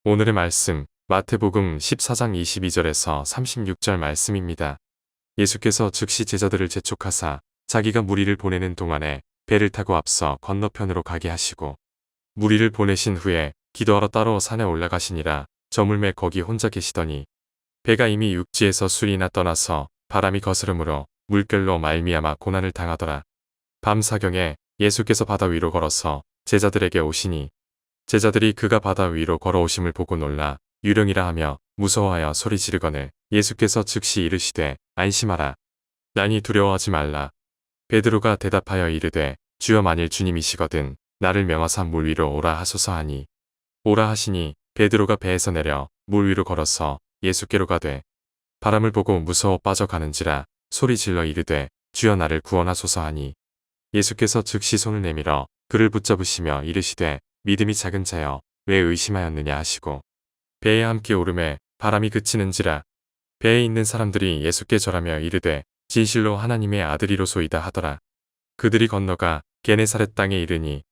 오늘의 말씀, 마태복음 14장 22절에서 36절 말씀입니다. 예수께서 즉시 제자들을 재촉하사 자기가 무리를 보내는 동안에 배를 타고 앞서 건너편으로 가게 하시고 무리를 보내신 후에 기도하러 따로 산에 올라가시니라. 저물매 거기 혼자 계시더니 배가 이미 육지에서 술이나 떠나서 바람이 거스름으로 물결로 말미암아 고난을 당하더라. 밤사경에 예수께서 바다 위로 걸어서 제자들에게 오시니 제자들이 그가 바다 위로 걸어오심을 보고 놀라 유령이라 하며 무서워하여 소리 지르거늘 예수께서 즉시 이르시되 안심하라. 나니 두려워하지 말라. 베드로가 대답하여 이르되 주여 만일 주님이시거든 나를 명하사 물 위로 오라 하소서 하니 오라 하시니 베드로가 배에서 내려 물 위로 걸어서 예수께로 가되 바람을 보고 무서워 빠져가는지라 소리 질러 이르되 주여 나를 구원하소서 하니 예수께서 즉시 손을 내밀어 그를 붙잡으시며 이르시되 믿음이 작은 자여 왜 의심하였느냐 하시고 배에 함께 오르매 바람이 그치는지라. 배에 있는 사람들이 예수께 절하며 이르되 진실로 하나님의 아들이로소이다 하더라. 그들이 건너가 게네사렛 땅에 이르니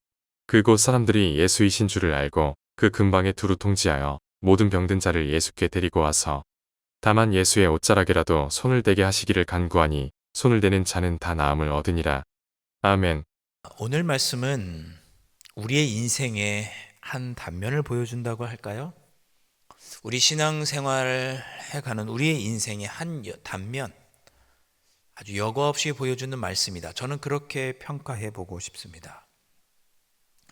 그곳 사람들이 예수이신 줄을 알고 그 근방에 두루 통지하여 모든 병든 자를 예수께 데리고 와서 다만 예수의 옷자락에라도 손을 대게 하시기를 간구하니 손을 대는 자는 다 나음을 얻으니라. 아멘. 오늘 말씀은 우리의 인생의 한 단면을 보여준다고 할까요? 우리 신앙생활을 해가는 우리의 인생의 한 단면, 아주 여과 없이 보여주는 말씀이다. 저는 그렇게 평가해 보고 싶습니다.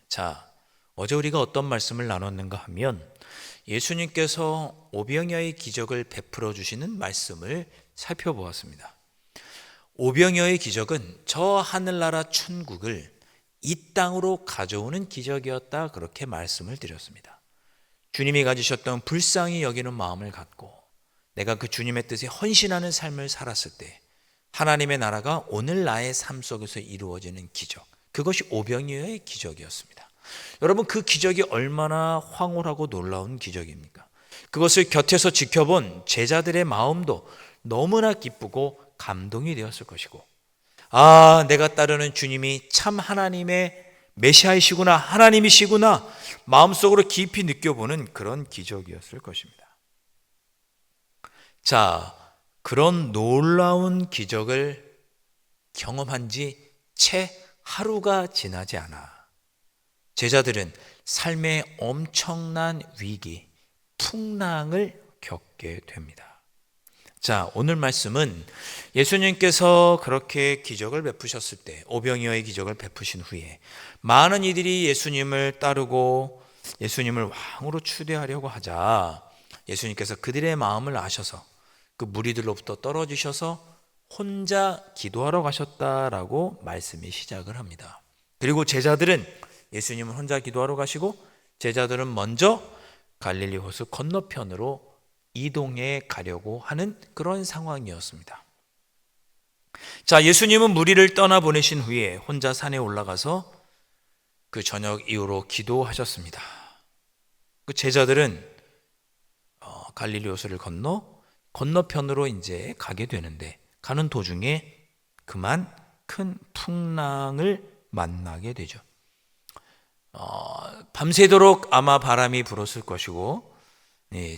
자, 어제 우리가 어떤 말씀을 나눴는가 하면 예수님께서 오병이어의 기적을 베풀어 주시는 말씀을 살펴보았습니다. 오병이어의 기적은 저 하늘나라 천국을 이 땅으로 가져오는 기적이었다, 그렇게 말씀을 드렸습니다. 주님이 가지셨던 불쌍히 여기는 마음을 갖고 내가 그 주님의 뜻에 헌신하는 삶을 살았을 때 하나님의 나라가 오늘 나의 삶 속에서 이루어지는 기적, 그것이 오병이어의 기적이었습니다. 여러분, 그 기적이 얼마나 황홀하고 놀라운 기적입니까? 그것을 곁에서 지켜본 제자들의 마음도 너무나 기쁘고 감동이 되었을 것이고, 아, 내가 따르는 주님이 참 하나님의 메시아이시구나, 하나님이시구나, 마음속으로 깊이 느껴보는 그런 기적이었을 것입니다. 자, 그런 놀라운 기적을 경험한 지 채 하루가 지나지 않아 제자들은 삶의 엄청난 위기, 풍랑을 겪게 됩니다. 자, 오늘 말씀은 예수님께서 그렇게 기적을 베푸셨을 때, 오병이어의 기적을 베푸신 후에 많은 이들이 예수님을 따르고 예수님을 왕으로 추대하려고 하자 예수님께서 그들의 마음을 아셔서 그 무리들로부터 떨어지셔서 혼자 기도하러 가셨다라고 말씀이 시작을 합니다. 그리고 제자들은 예수님은 혼자 기도하러 가시고 제자들은 먼저 갈릴리 호수 건너편으로 이동해 가려고 하는 그런 상황이었습니다. 자, 예수님은 무리를 떠나보내신 후에 혼자 산에 올라가서 그 저녁 이후로 기도하셨습니다. 그 제자들은 갈릴리 호수를 건너편으로 이제 가게 되는데, 가는 도중에 그만 큰 풍랑을 만나게 되죠. 밤새도록 아마 바람이 불었을 것이고,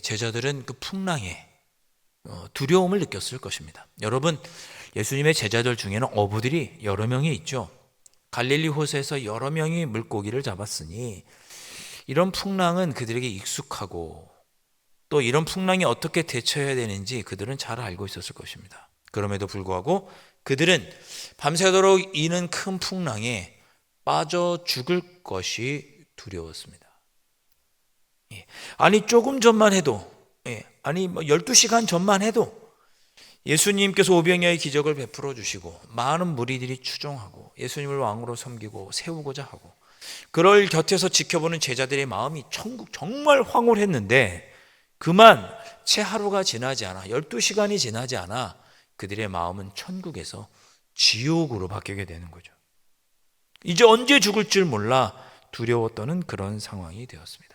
제자들은 그 풍랑에 두려움을 느꼈을 것입니다. 여러분, 예수님의 제자들 중에는 어부들이 여러 명이 있죠. 갈릴리 호수에서 여러 명이 물고기를 잡았으니 이런 풍랑은 그들에게 익숙하고 또 이런 풍랑이 어떻게 대처해야 되는지 그들은 잘 알고 있었을 것입니다. 그럼에도 불구하고 그들은 밤새도록 이는 큰 풍랑에 빠져 죽을 것이 두려웠습니다. 아니, 조금 전만 해도, 아니 12시간 전만 해도 예수님께서 오병이어의 기적을 베풀어 주시고 많은 무리들이 추종하고 예수님을 왕으로 섬기고 세우고자 하고 그럴 곁에서 지켜보는 제자들의 마음이 천국 정말 황홀했는데, 그만 채 하루가 지나지 않아, 12시간이 지나지 않아 그들의 마음은 천국에서 지옥으로 바뀌게 되는 거죠. 이제 언제 죽을 줄 몰라 두려워 떠는 그런 상황이 되었습니다.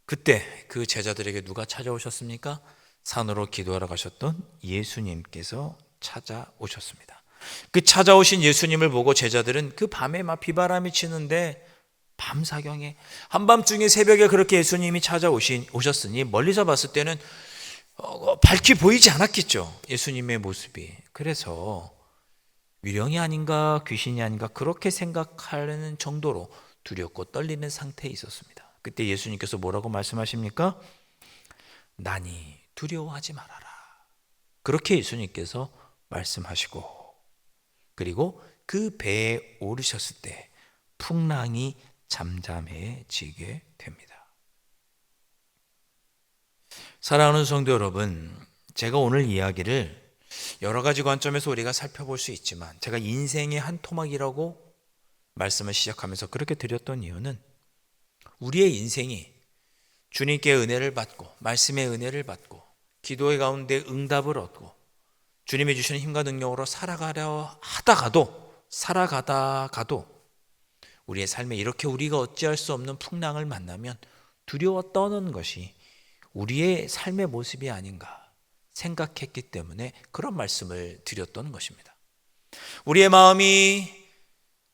그때 그 제자들에게 누가 찾아오셨습니까? 산으로 기도하러 가셨던 예수님께서 찾아오셨습니다. 그 찾아오신 예수님을 보고 제자들은 그 밤에 막 비바람이 치는데 밤사경에 한밤중에 새벽에 그렇게 예수님이 오셨으니 멀리서 봤을 때는 밝게 보이지 않았겠죠, 예수님의 모습이. 그래서 위령이 아닌가 귀신이 아닌가 그렇게 생각하는 정도로 두렵고 떨리는 상태에 있었습니다. 그때 예수님께서 뭐라고 말씀하십니까? 나니 두려워하지 말아라. 그렇게 예수님께서 말씀하시고, 그리고 그 배에 오르셨을 때 풍랑이 잠잠해지게 됩니다. 사랑하는 성도 여러분, 제가 오늘 이야기를 여러 가지 관점에서 우리가 살펴볼 수 있지만, 제가 인생의 한 토막이라고 말씀을 시작하면서 그렇게 드렸던 이유는, 우리의 인생이 주님께 은혜를 받고 말씀의 은혜를 받고 기도의 가운데 응답을 얻고 주님이 주시는 힘과 능력으로 살아가다가도 우리의 삶에 이렇게 우리가 어찌할 수 없는 풍랑을 만나면 두려워 떠는 것이 우리의 삶의 모습이 아닌가 생각했기 때문에 그런 말씀을 드렸던 것입니다. 우리의 마음이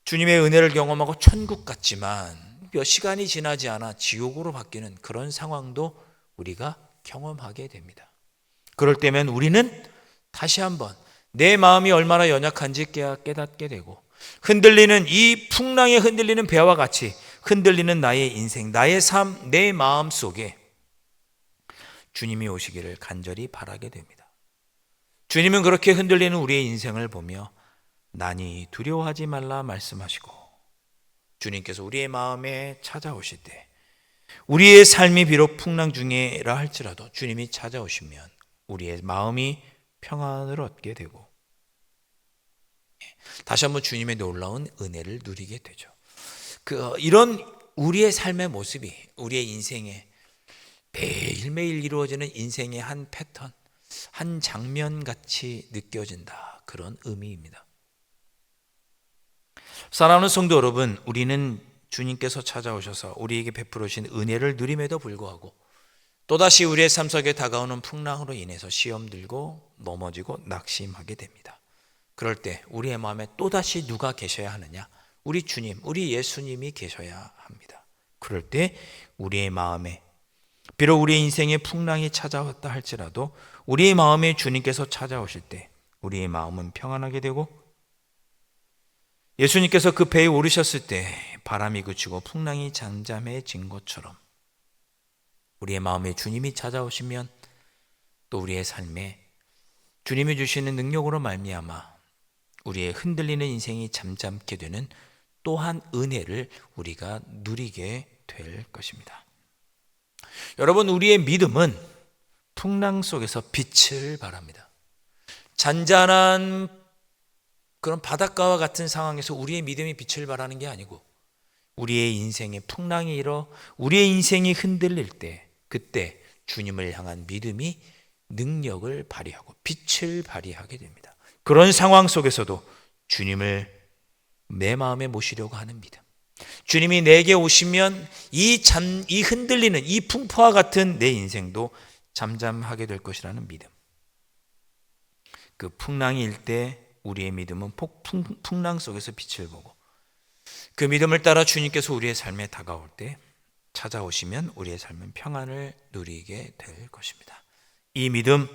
주님의 은혜를 경험하고 천국 같지만 몇 시간이 지나지 않아 지옥으로 바뀌는 그런 상황도 우리가 경험하게 됩니다. 그럴 때면 우리는 다시 한번 내 마음이 얼마나 연약한지 깨닫게 되고, 흔들리는 이 풍랑에 흔들리는 배와 같이 흔들리는 나의 인생, 나의 삶, 내 마음 속에 주님이 오시기를 간절히 바라게 됩니다. 주님은 그렇게 흔들리는 우리의 인생을 보며 나니 두려워하지 말라 말씀하시고, 주님께서 우리의 마음에 찾아오실 때 우리의 삶이 비록 풍랑 중이라 할지라도 주님이 찾아오시면 우리의 마음이 평안을 얻게 되고 다시 한번 주님의 놀라운 은혜를 누리게 되죠. 이런 우리의 삶의 모습이 우리의 인생에 매일매일 이루어지는 인생의 한 패턴, 한 장면같이 느껴진다, 그런 의미입니다. 사랑하는 성도 여러분, 우리는 주님께서 찾아오셔서 우리에게 베풀으신 은혜를 누림에도 불구하고 또다시 우리의 삶 속에 다가오는 풍랑으로 인해서 시험 들고 넘어지고 낙심하게 됩니다. 그럴 때 우리의 마음에 또다시 누가 계셔야 하느냐? 우리 주님, 우리 예수님이 계셔야 합니다. 그럴 때 우리의 마음에, 비록 우리의 인생에 풍랑이 찾아왔다 할지라도 우리의 마음에 주님께서 찾아오실 때 우리의 마음은 평안하게 되고, 예수님께서 그 배에 오르셨을 때 바람이 그치고 풍랑이 잠잠해진 것처럼 우리의 마음에 주님이 찾아오시면 또 우리의 삶에 주님이 주시는 능력으로 말미암아 우리의 흔들리는 인생이 잠잠게 되는 또한 은혜를 우리가 누리게 될 것입니다. 여러분, 우리의 믿음은 풍랑 속에서 빛을 발합니다. 잔잔한 그런 바닷가와 같은 상황에서 우리의 믿음이 빛을 발하는 게 아니고, 우리의 인생에 풍랑이 일어 우리의 인생이 흔들릴 때 그때 주님을 향한 믿음이 능력을 발휘하고 빛을 발휘하게 됩니다. 그런 상황 속에서도 주님을 내 마음에 모시려고 하는 믿음, 주님이 내게 오시면 이 흔들리는 이 풍파와 같은 내 인생도 잠잠하게 될 것이라는 믿음, 그 풍랑이 일 때 우리의 믿음은 풍랑 속에서 빛을 보고, 그 믿음을 따라 주님께서 우리의 삶에 다가올 때 찾아오시면 우리의 삶은 평안을 누리게 될 것입니다. 이 믿음,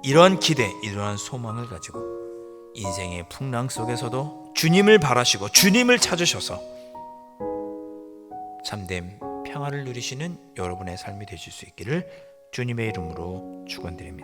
이러한 기대, 이러한 소망을 가지고 인생의 풍랑 속에서도 주님을 바라시고 주님을 찾으셔서 참된 평안을 누리시는 여러분의 삶이 되실 수 있기를 주님의 이름으로 축원드립니다.